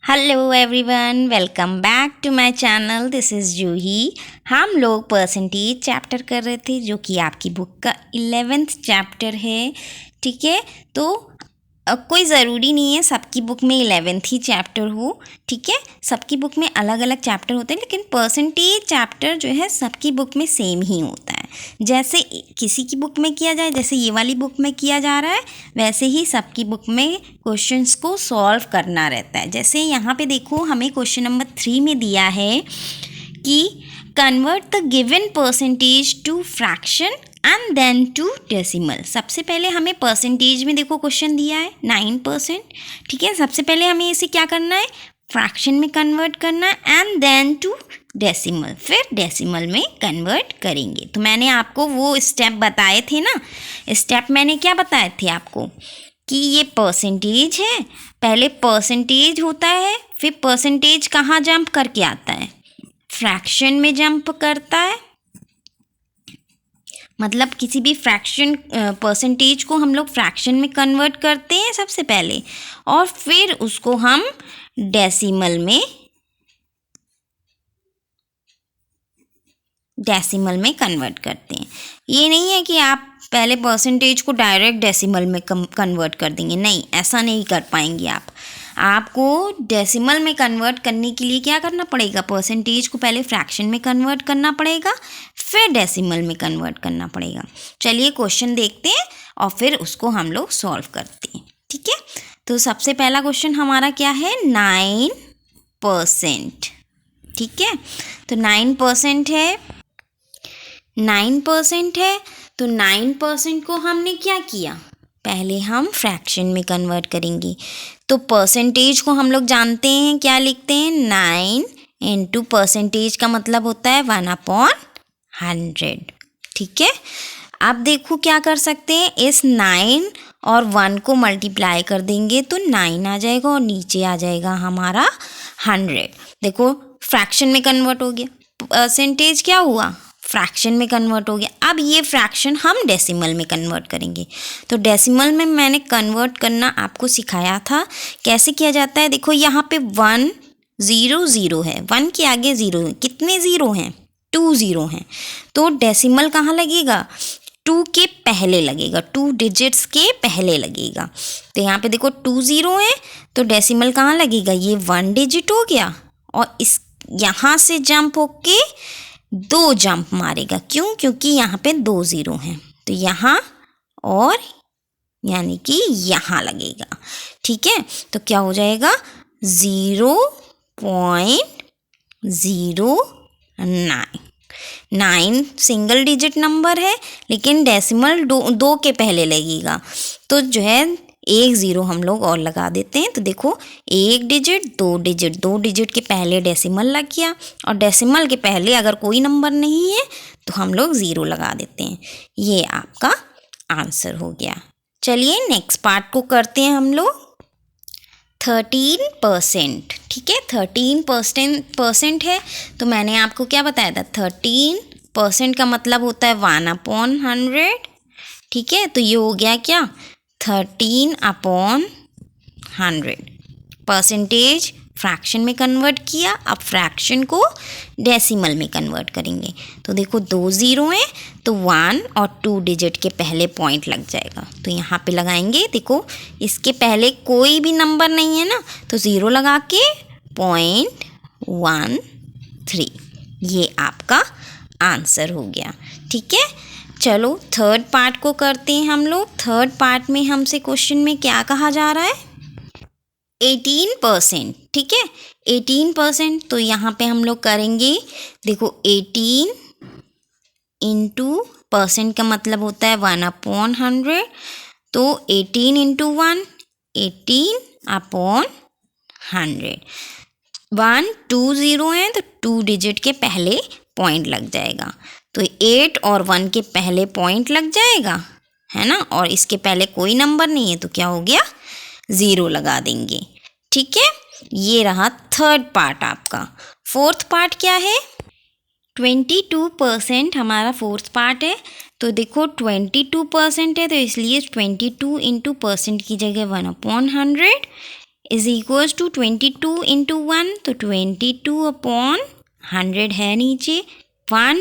Hello everyone, welcome back to my channel. This is Juhi. हम लोग percentage chapter कर रहे थे जो कि आपकी बुक का 11th चैप्टर है। ठीक है, तो कोई ज़रूरी नहीं है सबकी बुक में 11th ही चैप्टर हो। ठीक है, सबकी बुक में अलग अलग चैप्टर होते हैं, लेकिन परसेंटेज चैप्टर जो है सबकी बुक में सेम ही होता है। जैसे किसी की बुक में किया जाए, जैसे ये वाली बुक में किया जा रहा है, वैसे ही सबकी बुक में क्वेश्चंस को सॉल्व करना रहता है। जैसे यहाँ पे देखो, हमें क्वेश्चन नंबर 3 में दिया है कि convert the given percentage to fraction and then to decimal. सबसे पहले हमें परसेंटेज में देखो क्वेश्चन दिया है 9%। ठीक है, सबसे पहले हमें इसे क्या करना है, फ्रैक्शन में कन्वर्ट करना है एंड देन टू डेसिमल, फिर डेसिमल में कन्वर्ट करेंगे। तो मैंने आपको वो स्टेप बताए थे ना, स्टेप मैंने क्या बताए थे आपको कि ये परसेंटेज है, पहले परसेंटेज होता है, फिर परसेंटेज कहाँ जंप करके आता है, फ्रैक्शन में जंप करता है। मतलब किसी भी फ्रैक्शन परसेंटेज को हम लोग फ्रैक्शन में कन्वर्ट करते हैं सबसे पहले, और फिर उसको हम डेसिमल में कन्वर्ट करते हैं। ये नहीं है कि आप पहले परसेंटेज को डायरेक्ट डेसिमल में कन्वर्ट कर देंगे, नहीं, ऐसा नहीं कर पाएंगे आप। आपको डेसिमल में कन्वर्ट करने के लिए क्या करना पड़ेगा, परसेंटेज को पहले फ्रैक्शन में कन्वर्ट करना पड़ेगा, फिर डेसिमल में कन्वर्ट करना पड़ेगा। चलिए क्वेश्चन देखते हैं और फिर उसको हम लोग सॉल्व करते हैं। ठीक है, तो सबसे पहला क्वेश्चन हमारा क्या है, 9%। ठीक है, तो 9% है, 9% है, तो 9% को हमने क्या किया, पहले हम फ्रैक्शन में कन्वर्ट करेंगे। तो परसेंटेज को हम लोग जानते हैं, क्या लिखते हैं, 9 इंटू परसेंटेज का मतलब होता है 1/100। ठीक है, अब देखो क्या कर सकते हैं, इस 9 और 1 को मल्टीप्लाई कर देंगे तो 9 आ जाएगा और नीचे आ जाएगा हमारा 100। देखो फ्रैक्शन में कन्वर्ट हो गया, परसेंटेज क्या हुआ, फ्रैक्शन में कन्वर्ट हो गया। अब ये फ्रैक्शन हम डेसिमल में कन्वर्ट करेंगे। तो डेसिमल में मैंने कन्वर्ट करना आपको सिखाया था, कैसे किया जाता है। देखो यहाँ पे 1 0 0 है, 1 के आगे 0 है, कितने ज़ीरो हैं, 2 ज़ीरो हैं। तो डेसिमल कहाँ लगेगा, 2 के पहले लगेगा, 2 डिजिट्स के पहले लगेगा। तो यहाँ पे देखो 2 ज़ीरो है, तो डेसिमल कहाँ लगेगा, ये 1 डिजिट हो गया, और इस यहाँ से जंप होके 2 जंप मारेगा। क्यों, क्योंकि यहाँ पे 2 ज़ीरो हैं, तो यहाँ और यानी कि यहाँ लगेगा। ठीक है, तो क्या हो जाएगा, 0.09। 9 सिंगल डिजिट नंबर है, लेकिन डेसिमल दो के पहले लगेगा, तो जो है 1 ज़ीरो हम लोग और लगा देते हैं। तो देखो 1 डिजिट 2 डिजिट, 2 डिजिट के पहले डेसिमल लग गया, और डेसिमल के पहले अगर कोई नंबर नहीं है तो हम लोग 0 लगा देते हैं। ये आपका आंसर हो गया। चलिए नेक्स्ट पार्ट को करते हैं हम लोग। 13%। ठीक है, 13% है, तो मैंने आपको क्या बताया था, 13% का मतलब होता है 1/100। ठीक है, तो ये हो गया क्या, 13/100। परसेंटेज फ्रैक्शन में कन्वर्ट किया, अब फ्रैक्शन को डेसिमल में कन्वर्ट करेंगे। तो देखो 2 ज़ीरो हैं, तो 1 और 2 डिजिट के पहले पॉइंट लग जाएगा, तो यहाँ पे लगाएंगे। देखो इसके पहले कोई भी नंबर नहीं है ना, तो 0 लगा के 0.13, ये आपका आंसर हो गया। ठीक है, चलो थर्ड पार्ट को करते हैं हम लोग। थर्ड पार्ट में हमसे क्वेश्चन में क्या कहा जा रहा है, 18%। ठीक है, 18%, तो यहाँ पे हम लोग करेंगे, देखो 18 इंटू परसेंट का मतलब होता है 1/100, तो 18 इंटू 1 18/100। 1 2 ज़ीरो हैं, तो 2 डिजिट के पहले पॉइंट लग जाएगा, तो 8 और 1 के पहले पॉइंट लग जाएगा, है ना, और इसके पहले कोई नंबर नहीं है, तो क्या हो गया, 0 लगा देंगे। ठीक है, ये रहा थर्ड पार्ट आपका। फोर्थ पार्ट क्या है, 22% हमारा फोर्थ पार्ट है। तो देखो 22% है, तो इसलिए 22 इंटू परसेंट की जगह 1/100, इज इक्वल्स टू 22 इंटू 1, तो 22 अपॉन 100 है नीचे, 1